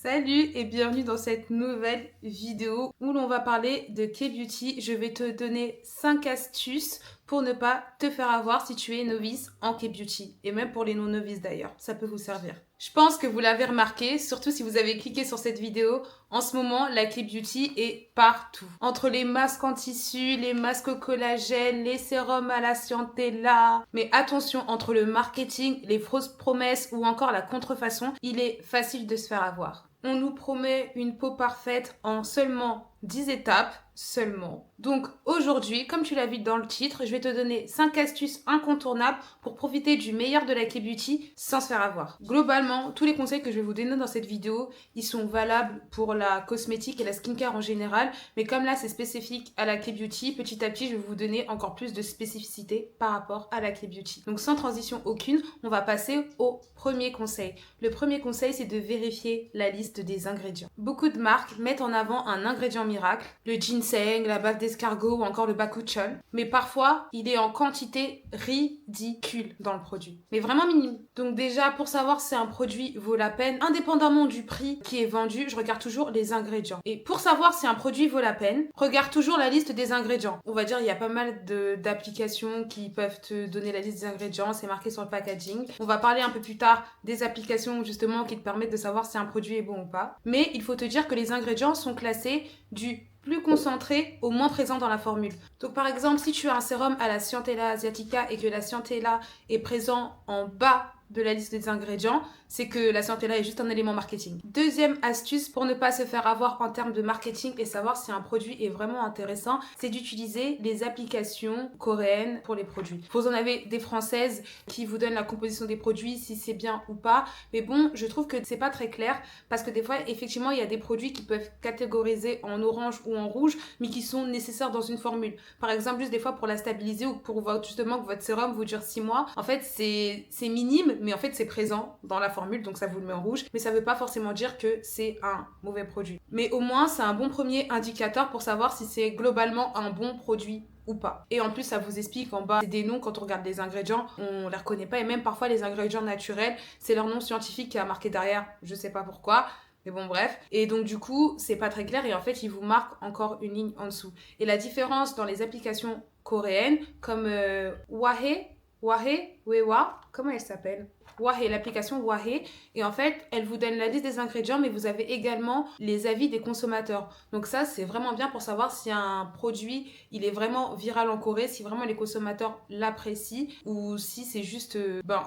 Salut et bienvenue dans cette nouvelle vidéo où l'on va parler de K-Beauty. Je vais te donner 5 astuces pour ne pas te faire avoir si tu es novice en K-Beauty. Et même pour les non-novices d'ailleurs, ça peut vous servir. Je pense que vous l'avez remarqué, surtout si vous avez cliqué sur cette vidéo. En ce moment, la K-Beauty est partout. Entre les masques en tissu, les masques au collagène, les sérums à la Scientella. Mais attention, entre le marketing, les fausses promesses ou encore la contrefaçon, il est facile de se faire avoir. On nous promet une peau parfaite en seulement 10 étapes seulement. Donc aujourd'hui, comme tu l'as vu dans le titre, je vais te donner 5 astuces incontournables pour profiter du meilleur de la K-Beauty sans se faire avoir. Globalement, tous les conseils que je vais vous donner dans cette vidéo, ils sont valables pour la cosmétique et la skincare en général, mais comme là c'est spécifique à la K-Beauty, petit à petit je vais vous donner encore plus de spécificité par rapport à la K-Beauty. Donc sans transition aucune, on va passer au premier conseil. Le premier conseil, c'est de vérifier la liste des ingrédients. Beaucoup de marques mettent en avant un ingrédient miracle, le ginseng, la bave d'escargot ou encore le bakuchiol. Mais parfois, il est en quantité ridicule dans le produit. Mais vraiment minime. Donc déjà, pour savoir si un produit vaut la peine, indépendamment du prix qui est vendu, je regarde toujours les ingrédients. Et pour savoir si un produit vaut la peine, regarde toujours la liste des ingrédients. On va dire, il y a pas mal d'applications qui peuvent te donner la liste des ingrédients. C'est marqué sur le packaging. On va parler un peu plus tard des applications justement qui te permettent de savoir si un produit est bon ou pas. Mais il faut te dire que les ingrédients sont classés du plus concentré au moins présent dans la formule. Donc par exemple, si tu as un sérum à la Scientella asiatica et que la Scientella est présent en bas de la liste des ingrédients, c'est que la Scientella est juste un élément marketing. Deuxième astuce pour ne pas se faire avoir en termes de marketing et savoir si un produit est vraiment intéressant, c'est d'utiliser les applications coréennes pour les produits. Vous en avez des françaises qui vous donnent la composition des produits, si c'est bien ou pas, mais bon, je trouve que c'est pas très clair parce que des fois, effectivement, il y a des produits qui peuvent catégoriser en orange ou en rouge, mais qui sont nécessaires dans une formule. Par exemple, juste des fois pour la stabiliser ou pour justement que votre sérum vous dure 6 mois, en fait, c'est minime, mais en fait, c'est présent dans la formule, donc ça vous le met en rouge, mais ça veut pas forcément dire que c'est un mauvais produit. Mais au moins, c'est un bon premier indicateur pour savoir si c'est globalement un bon produit ou pas. Et en plus, ça vous explique en bas, c'est des noms, quand on regarde les ingrédients, on les reconnaît pas, et même parfois les ingrédients naturels, c'est leur nom scientifique qui a marqué derrière, je sais pas pourquoi, mais bon, bref. Et donc, du coup, c'est pas très clair et en fait, il vous marque encore une ligne en dessous. Et la différence dans les applications coréennes, comme Wewa, comment elle s'appelle? Wahe, l'application Wahe. Et en fait, elle vous donne la liste des ingrédients, mais vous avez également les avis des consommateurs. Donc ça, c'est vraiment bien pour savoir si un produit, il est vraiment viral en Corée, si vraiment les consommateurs l'apprécient, ou si c'est juste,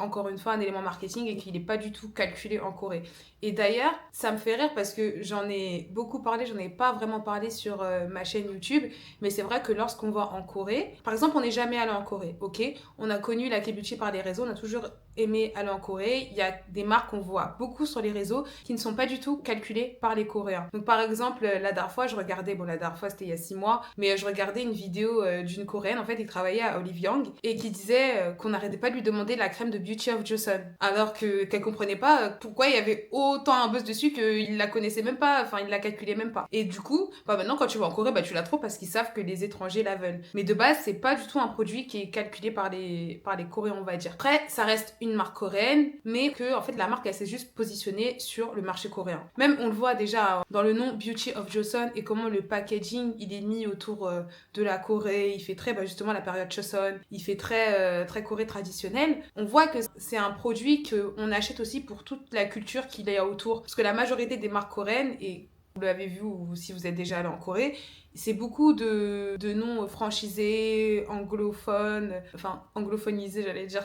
encore une fois, un élément marketing et qu'il n'est pas du tout calculé en Corée. Et d'ailleurs, ça me fait rire parce que j'en ai beaucoup parlé, j'en ai pas vraiment parlé sur ma chaîne YouTube, mais c'est vrai que lorsqu'on va en Corée, par exemple, on n'est jamais allé en Corée, ok? On a connu la K-Beauty par les réseaux, on a toujours aimé aller en Corée. Il y a des marques qu'on voit beaucoup sur les réseaux qui ne sont pas du tout calculées par les Coréens. Donc par exemple, la dernière fois, je regardais, la dernière fois c'était il y a 6 mois, mais je regardais une vidéo d'une Coréenne, en fait, qui travaillait à Olive Young et qui disait qu'on n'arrêtait pas de lui demander la crème de Beauty of Joseon. Alors qu'elle comprenait pas pourquoi il y avait autant un buzz dessus qu'il la connaissait même pas, enfin il la calculait même pas. Et du coup, maintenant quand tu vas en Corée, tu la trouves parce qu'ils savent que les étrangers la veulent. Mais de base, c'est pas du tout un produit qui est calculé par les Coréens, on va dire. Après, ça reste une marque coréenne, mais que en fait la marque elle s'est juste positionnée sur le marché coréen. Même on le voit déjà dans le nom Beauty of Joseon et comment le packaging il est mis autour de la Corée, il fait très justement la période Choson, il fait très Corée traditionnelle. On voit que c'est un produit qu'on achète aussi pour toute la culture qu'il y a autour, parce que la majorité des marques coréennes, et vous l'avez vu ou si vous êtes déjà allé en Corée, c'est beaucoup de noms franchisés, anglophones, enfin anglophonisés j'allais dire.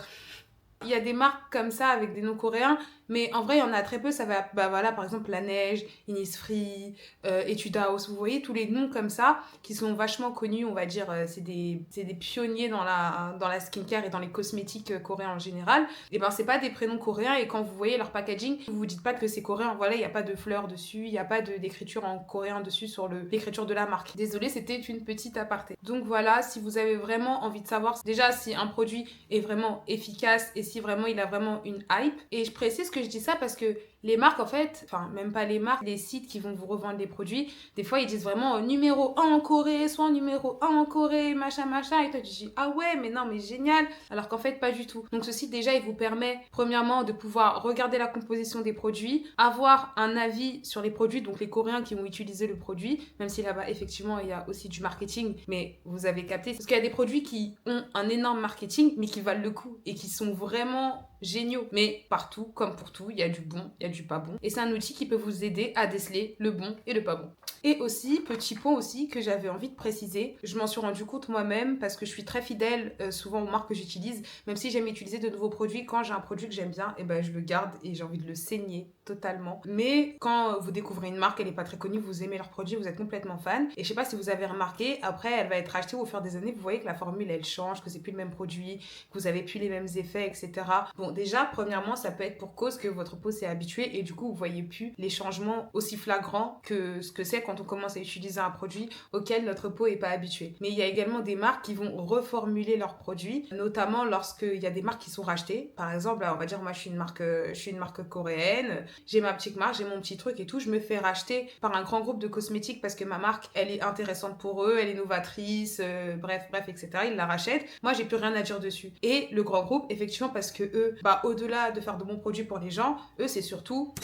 Il y a des marques comme ça avec des noms coréens, mais en vrai, il y en a très peu. Ça va, par exemple, La Neige, Innisfree, Etude House. Vous voyez, tous les noms comme ça qui sont vachement connus, on va dire, c'est des pionniers dans la skincare et dans les cosmétiques coréens en général. Et c'est pas des prénoms coréens et quand vous voyez leur packaging, vous vous dites pas que c'est coréen. Voilà, il n'y a pas de fleurs dessus, il n'y a pas d'écriture en coréen dessus sur l'écriture de la marque. Désolée, c'était une petite aparté. Donc voilà, si vous avez vraiment envie de savoir déjà si un produit est vraiment efficace et si vraiment il a vraiment une hype. Et je précise que je dis ça parce que Les marques, en fait, enfin, même pas les marques, les sites qui vont vous revendre des produits, des fois, ils disent vraiment numéro 1 en Corée, soit numéro 1 en Corée, machin, machin. Et toi, tu dis, ah ouais, mais non, mais génial. Alors qu'en fait, pas du tout. Donc, ce site, déjà, il vous permet, premièrement, de pouvoir regarder la composition des produits, avoir un avis sur les produits, donc les Coréens qui vont utiliser le produit, même si là-bas, effectivement, il y a aussi du marketing, mais vous avez capté. Parce qu'il y a des produits qui ont un énorme marketing, mais qui valent le coup et qui sont vraiment géniaux. Mais partout, comme pour tout, il y a du bon, il y a du pas bon. Et c'est un outil qui peut vous aider à déceler le bon et le pas bon. Et aussi, petit point aussi que j'avais envie de préciser, je m'en suis rendu compte moi-même parce que je suis très fidèle souvent aux marques que j'utilise, même si j'aime utiliser de nouveaux produits, quand j'ai un produit que j'aime bien, et ben je le garde et j'ai envie de le saigner totalement. Mais quand vous découvrez une marque, elle n'est pas très connue, vous aimez leur produit, vous êtes complètement fan. Et je sais pas si vous avez remarqué, après elle va être achetée au fur des années, vous voyez que la formule elle change, que c'est plus le même produit, que vous avez plus les mêmes effets, etc. Bon, déjà, premièrement, ça peut être pour cause que votre peau s'est habituée et du coup vous voyez plus les changements aussi flagrants que ce que c'est quand on commence à utiliser un produit auquel notre peau n'est pas habituée. Mais il y a également des marques qui vont reformuler leurs produits, notamment lorsqu'il y a des marques qui sont rachetées. Par exemple, on va dire moi je suis une marque coréenne, j'ai ma petite marque, j'ai mon petit truc et tout, je me fais racheter par un grand groupe de cosmétiques parce que ma marque elle est intéressante pour eux, elle est novatrice, bref, etc. Ils la rachètent. Moi j'ai plus rien à dire dessus. Et le grand groupe, effectivement, parce que eux, au-delà de faire de bons produits pour les gens, eux c'est surtout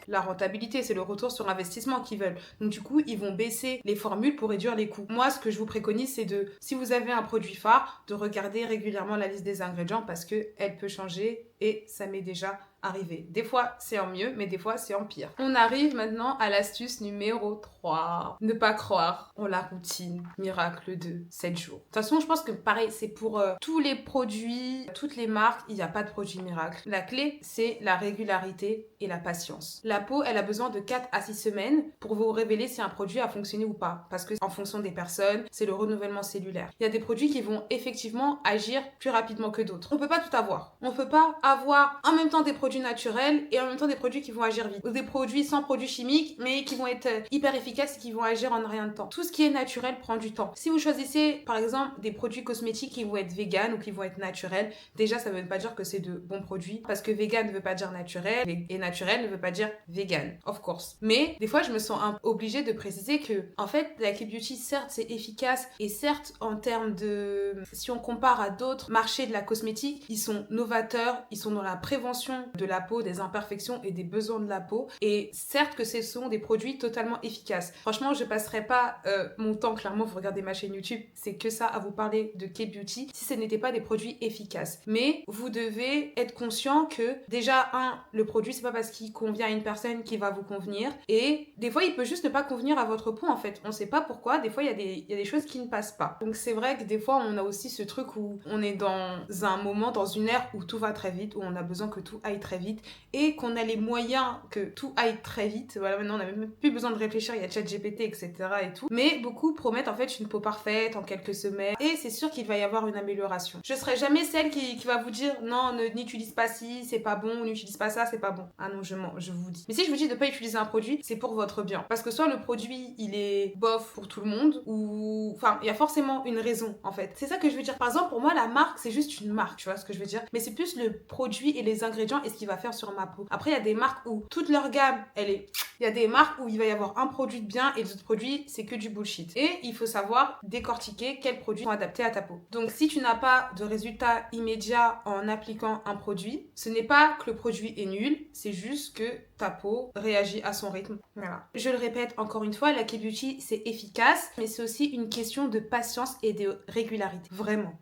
la rentabilité, c'est le retour sur investissement qu'ils veulent. Donc du coup, ils vont baisser les formules pour réduire les coûts. Moi, ce que je vous préconise, c'est de, si vous avez un produit phare, de regarder régulièrement la liste des ingrédients parce qu'elle peut changer et ça m'est déjà arrivé. Des fois, c'est en mieux, mais des fois, c'est en pire. On arrive maintenant à l'astuce numéro 3. Ne pas croire en la routine miracle de 7 jours. De toute façon, je pense que pareil, c'est pour tous les produits, toutes les marques, il n'y a pas de produit miracle. La clé, c'est la régularité et la patience. La peau, elle a besoin de 4 à 6 semaines pour vous révéler si un produit a fonctionné ou pas. Parce que en fonction des personnes, c'est le renouvellement cellulaire. Il y a des produits qui vont effectivement agir plus rapidement que d'autres. On peut pas tout avoir. On peut pas avoir en même temps des produits naturels et en même temps des produits qui vont agir vite. Ou des produits sans produits chimiques mais qui vont être hyper efficaces et qui vont agir en rien de temps. Tout ce qui est naturel prend du temps. Si vous choisissez par exemple des produits cosmétiques qui vont être vegan ou qui vont être naturels, déjà ça veut pas dire que c'est de bons produits parce que vegan ne veut pas dire naturel et naturel ne veut pas dire vegan, of course. Mais des fois je me sens obligée de préciser que en fait la K Beauty certes c'est efficace et certes en termes de, si on compare à d'autres marchés de la cosmétique, ils sont novateurs, ils sont dans la prévention de la peau, des imperfections et des besoins de la peau. Et certes que ce sont des produits totalement efficaces. Franchement, je passerai pas mon temps, clairement, vous regardez ma chaîne YouTube, c'est que ça à vous parler de K-Beauty si ce n'était pas des produits efficaces. Mais vous devez être conscient que déjà, le produit, c'est pas parce qu'il convient à une personne qu'il va vous convenir. Et des fois, il peut juste ne pas convenir à votre peau, en fait. On sait pas pourquoi. Des fois, il y a des choses qui ne passent pas. Donc, c'est vrai que des fois, on a aussi ce truc où on est dans un moment, dans une ère où tout va très vite, où on a besoin que tout aille très vite et qu'on a les moyens que tout aille très vite. Voilà, maintenant, on n'a même plus besoin de réfléchir, il y a ChatGPT, etc. et tout. Mais beaucoup promettent en fait une peau parfaite en quelques semaines et c'est sûr qu'il va y avoir une amélioration. Je serai jamais celle qui va vous dire non, n'utilise pas ci, c'est pas bon, n'utilise pas ça, c'est pas bon. Ah non, je vous dis. Mais si je vous dis de pas utiliser un produit, c'est pour votre bien. Parce que soit le produit, il est bof pour tout le monde, ou... Enfin, il y a forcément une raison, en fait. C'est ça que je veux dire. Par exemple, pour moi, la marque, c'est juste une marque, tu vois ce que je veux dire. Mais c'est plus le produit et les ingrédients et ce qu'il va faire sur ma peau. Après, il y a des marques où toute leur gamme, elle est... Il y a des marques où il va y avoir un produit de bien et les autres produits, c'est que du bullshit. Et il faut savoir décortiquer quels produits sont adaptés à ta peau. Donc, si tu n'as pas de résultat immédiat en appliquant un produit, ce n'est pas que le produit est nul, c'est juste que ta peau réagit à son rythme. Voilà. Je le répète encore une fois, la K-Beauty, c'est efficace, mais c'est aussi une question de patience et de régularité. Vraiment.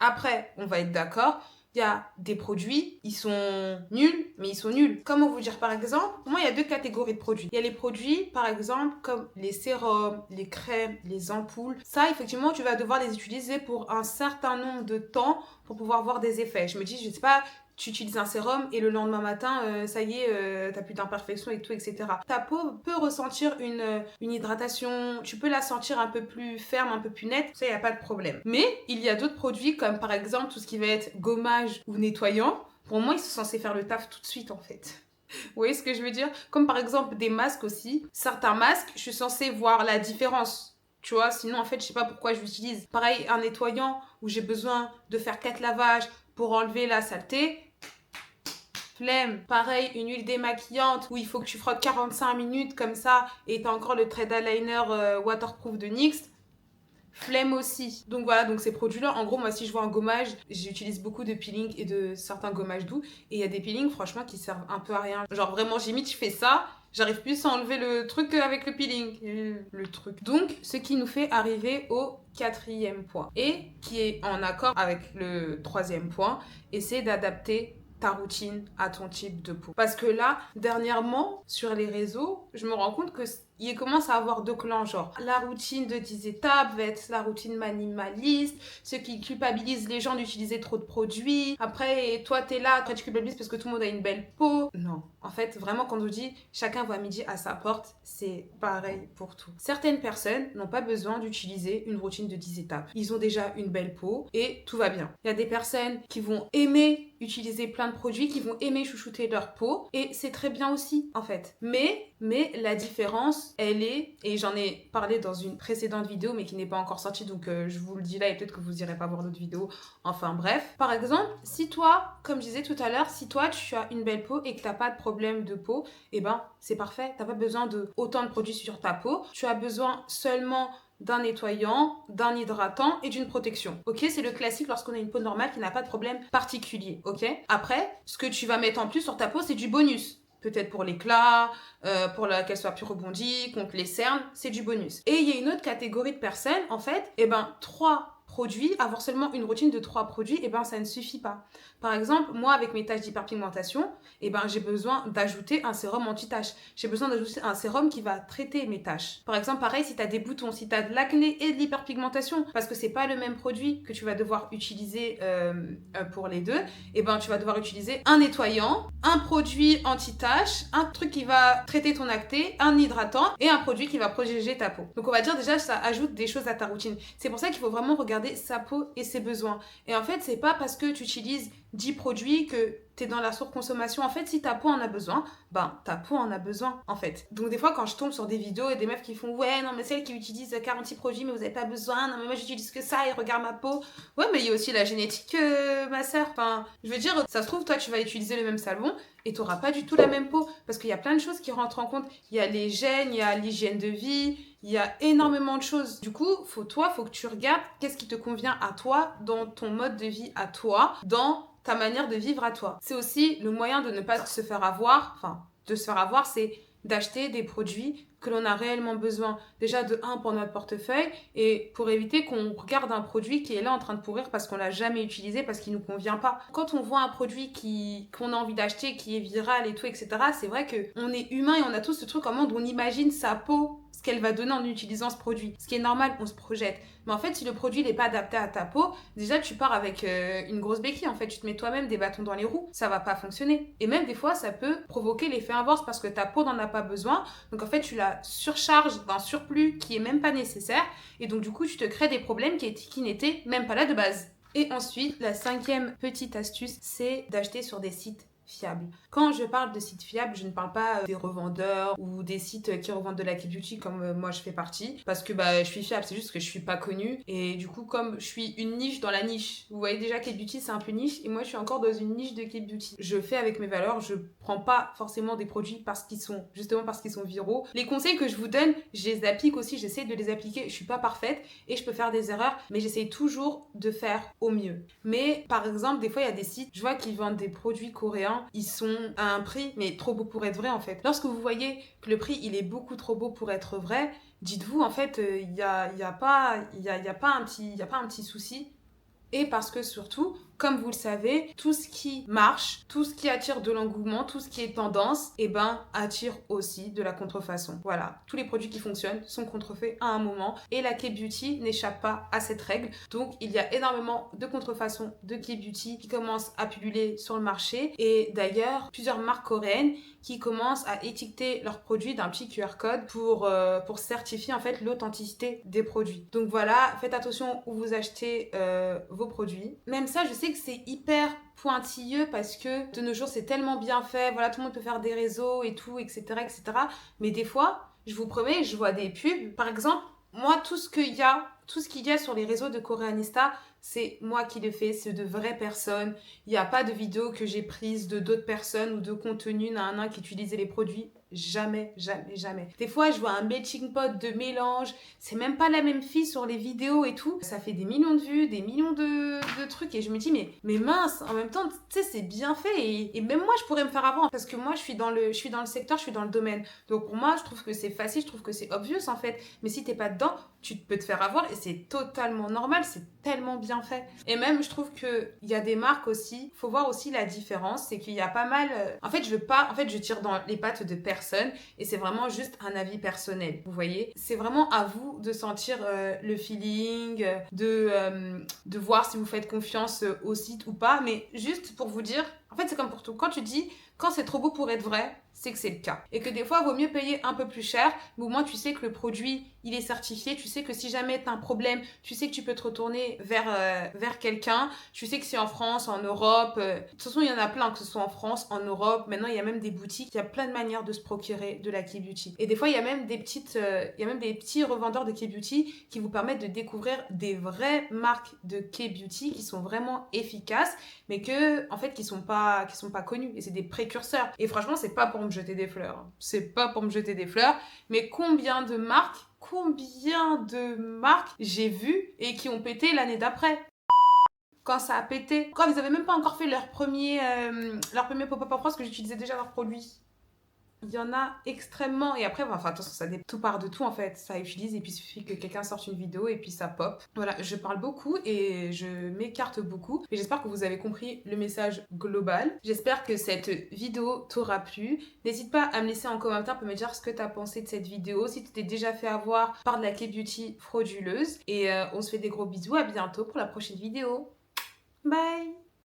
Après, on va être d'accord, il y a des produits, ils sont nuls, mais ils sont nuls. Comment vous dire, par exemple, pour moi, il y a 2 catégories de produits. Il y a les produits, par exemple, comme les sérums, les crèmes, les ampoules. Ça, effectivement, tu vas devoir les utiliser pour un certain nombre de temps pour pouvoir voir des effets. Je me dis, je sais pas, tu utilises un sérum et le lendemain matin, ça y est, t'as plus d'imperfections et tout, etc. Ta peau peut ressentir une hydratation, tu peux la sentir un peu plus ferme, un peu plus nette, ça y a pas de problème. Mais il y a d'autres produits comme par exemple tout ce qui va être gommage ou nettoyant. Pour moi, ils sont censés faire le taf tout de suite en fait. Vous voyez ce que je veux dire? Comme par exemple des masques aussi. Certains masques, je suis censée voir la différence. Tu vois, sinon en fait, je sais pas pourquoi je l'utilise. Pareil, un nettoyant où j'ai besoin de faire 4 lavages pour enlever la saleté. flemme. Pareil, une huile démaquillante où il faut que tu frottes 45 minutes comme ça et t'as encore le thread eyeliner waterproof de NYX. Flemme aussi. Donc voilà, donc ces produits-là, en gros, moi, si je vois un gommage, j'utilise beaucoup de peeling et de certains gommages doux. Et il y a des peelings, franchement, qui servent un peu à rien. Genre, vraiment, limite, je fais ça, j'arrive plus à enlever le truc avec le peeling. Le truc. Donc, ce qui nous fait arriver au 4e point. Et qui est en accord avec le 3e point. Et c'est d'adapter ta routine à ton type de peau. Parce que là, dernièrement, sur les réseaux, je me rends compte que il commence à avoir deux clans, genre la routine de 10 étapes va être la routine minimaliste, ce qui culpabilise les gens d'utiliser trop de produits. Après, toi, t'es là, après tu culpabilises parce que tout le monde a une belle peau. Non, en fait, vraiment, quand on dit chacun voit midi à sa porte, c'est pareil pour tout. Certaines personnes n'ont pas besoin d'utiliser une routine de 10 étapes. Ils ont déjà une belle peau et tout va bien. Il y a des personnes qui vont aimer utiliser plein de produits, qui vont aimer chouchouter leur peau et c'est très bien aussi, en fait. Mais la différence, elle est, et j'en ai parlé dans une précédente vidéo mais qui n'est pas encore sortie, donc je vous le dis là et peut-être que vous irez pas voir l'autre vidéo. Enfin bref, par exemple, si toi, comme je disais tout à l'heure, si toi tu as une belle peau et que t'as pas de problème de peau, eh ben c'est parfait, t'as pas besoin de autant de produits sur ta peau, tu as besoin seulement d'un nettoyant, d'un hydratant et d'une protection. Ok, c'est le classique lorsqu'on a une peau normale qui n'a pas de problème particulier. Ok, après, ce que tu vas mettre en plus sur ta peau, c'est du bonus. Peut-être pour l'éclat, qu'elle soit plus rebondie, contre les cernes, c'est du bonus. Et il y a une autre catégorie de personnes, en fait, 3 produits, avoir seulement une routine de 3 produits, ça ne suffit pas. Par exemple, moi, avec mes taches d'hyperpigmentation, j'ai besoin d'ajouter un sérum anti-taches. J'ai besoin d'ajouter un sérum qui va traiter mes taches. Par exemple, pareil, si tu as des boutons, si tu as de l'acné et de l'hyperpigmentation, parce que c'est pas le même produit que tu vas devoir utiliser pour les deux, tu vas devoir utiliser un nettoyant, un produit anti-taches, un truc qui va traiter ton acné, un hydratant et un produit qui va protéger ta peau. Donc on va dire déjà, ça ajoute des choses à ta routine. C'est pour ça qu'il faut vraiment regarder sa peau et ses besoins. Et en fait, c'est pas parce que tu utilises 10 produits que t'es dans la surconsommation. En fait, si ta peau en a besoin, ta peau en a besoin, en fait. Donc des fois, quand je tombe sur des vidéos et des meufs qui font « Ouais, non, mais celle qui utilise 46 produits, mais vous avez pas besoin. Non, mais moi, j'utilise que ça et regarde ma peau. » Ouais, mais il y a aussi la génétique, ma sœur. Enfin, je veux dire, ça se trouve, toi, tu vas utiliser le même savon et t'auras pas du tout la même peau. Parce qu'il y a plein de choses qui rentrent en compte. Il y a les gènes, il y a l'hygiène de vie, il y a énormément de choses. Du coup, faut que tu regardes qu'est-ce qui te convient à toi, dans ton mode de vie à toi, dans ta manière de vivre à toi. C'est aussi le moyen de ne pas se faire avoir, c'est d'acheter des produits que l'on a réellement besoin. Déjà de 1 pour notre portefeuille et pour éviter qu'on regarde un produit qui est là en train de pourrir parce qu'on l'a jamais utilisé, parce qu'il nous convient pas. Quand on voit un produit qu'on a envie d'acheter, qui est viral et tout, etc., c'est vrai qu'on est humain et on a tous ce truc en mode où on imagine sa peau, ce qu'elle va donner en utilisant ce produit. Ce qui est normal, on se projette. Mais en fait, si le produit n'est pas adapté à ta peau, déjà tu pars avec une grosse béquille. En fait, tu te mets toi-même des bâtons dans les roues. Ça va pas fonctionner. Et même des fois, ça peut provoquer l'effet inverse parce que ta peau n'en a pas besoin. Donc en fait, tu la surcharges d'un surplus qui est même pas nécessaire. Et donc du coup, tu te crées des problèmes qui n'étaient même pas là de base. Et ensuite, la 5e petite astuce, c'est d'acheter sur des sites fiables. Quand je parle de sites fiables, je ne parle pas des revendeurs ou des sites qui revendent de la K-beauty comme moi je fais partie, parce que je suis fiable, c'est juste que je suis pas connue et du coup comme je suis une niche dans la niche, vous voyez déjà K-beauty c'est un peu niche et moi je suis encore dans une niche de K-beauty. Je fais avec mes valeurs, je prends pas forcément des produits parce qu'ils sont viraux. Les conseils que je vous donne, je les applique aussi, j'essaie de les appliquer, je suis pas parfaite et je peux faire des erreurs, mais j'essaie toujours de faire au mieux. Mais par exemple, des fois il y a des sites, je vois qu'ils vendent des produits coréens, ils sont à un prix mais trop beau pour être vrai en fait. Lorsque vous voyez que le prix il est beaucoup trop beau pour être vrai, dites-vous en fait il y a pas un petit souci. Et parce que surtout, comme vous le savez, tout ce qui marche, tout ce qui attire de l'engouement, tout ce qui est tendance, attire aussi de la contrefaçon. Voilà, tous les produits qui fonctionnent sont contrefaits à un moment et la K-beauty n'échappe pas à cette règle. Donc, il y a énormément de contrefaçons de K-beauty qui commencent à pulluler sur le marché et d'ailleurs, plusieurs marques coréennes qui commencent à étiqueter leurs produits d'un petit QR code pour certifier en fait l'authenticité des produits. Donc voilà, faites attention où vous achetez vos produits. Même ça, je sais que c'est hyper pointilleux parce que de nos jours, c'est tellement bien fait. Voilà, tout le monde peut faire des réseaux et tout, etc., etc. Mais des fois, je vous promets, je vois des pubs. Par exemple, moi, tout ce qu'il y a sur les réseaux de Koreanista, c'est moi qui le fais, c'est de vraies personnes. Il n'y a pas de vidéos que j'ai prises de d'autres personnes ou de contenu nan qui utilisaient les produits. Jamais, jamais, jamais. Des fois, je vois un melting pot de mélange. C'est même pas la même fille sur les vidéos et tout. Ça fait des millions de vues, des millions de trucs. Et je me dis, mais mince, en même temps, tu sais, c'est bien fait. Et même moi, je pourrais me faire avoir. Parce que moi, je suis dans le secteur, je suis dans le domaine. Donc pour moi, je trouve que c'est facile, je trouve que c'est obvious en fait. Mais si t'es pas dedans, tu peux te faire avoir et c'est totalement normal, c'est tellement bien fait. Et même, je trouve qu'il y a des marques aussi, faut voir aussi la différence, c'est qu'il y a pas mal... En fait, je tire dans les pattes de personne et c'est vraiment juste un avis personnel, vous voyez. C'est vraiment à vous de sentir le feeling, de voir si vous faites confiance au site ou pas, mais juste pour vous dire, en fait, c'est comme pour tout. Quand tu dis, quand c'est trop beau pour être vrai, c'est que c'est le cas. Et que des fois, il vaut mieux payer un peu plus cher, mais au moins tu sais que le produit, il est certifié, tu sais que si jamais tu as un problème, tu sais que tu peux te retourner vers quelqu'un, tu sais que c'est en France, en Europe, de toute façon, il y en a plein, que ce soit en France, en Europe, maintenant, il y a même des boutiques, il y a plein de manières de se procurer de la K-Beauty. Et des fois, il y a même des petits revendeurs de K-Beauty qui vous permettent de découvrir des vraies marques de K-Beauty qui sont vraiment efficaces, mais qui sont pas connus, et c'est des précurseurs. Et franchement, c'est pas pour me jeter des fleurs. C'est pas pour me jeter des fleurs, mais combien de marques j'ai vues et qui ont pété l'année d'après. Quand ça a pété, quand ils avaient même pas encore fait leur premier pop-up en France, que j'utilisais déjà leurs produits. Il y en a extrêmement. Et après, enfin, attention, tout part de tout en fait. Ça utilise et puis il suffit que quelqu'un sorte une vidéo et puis ça pop. Voilà, je parle beaucoup et je m'écarte beaucoup. Mais j'espère que vous avez compris le message global. J'espère que cette vidéo t'aura plu. N'hésite pas à me laisser en commentaire pour me dire ce que t'as pensé de cette vidéo. Si tu t'es déjà fait avoir par de la K-Beauty frauduleuse. Et on se fait des gros bisous. À bientôt pour la prochaine vidéo. Bye!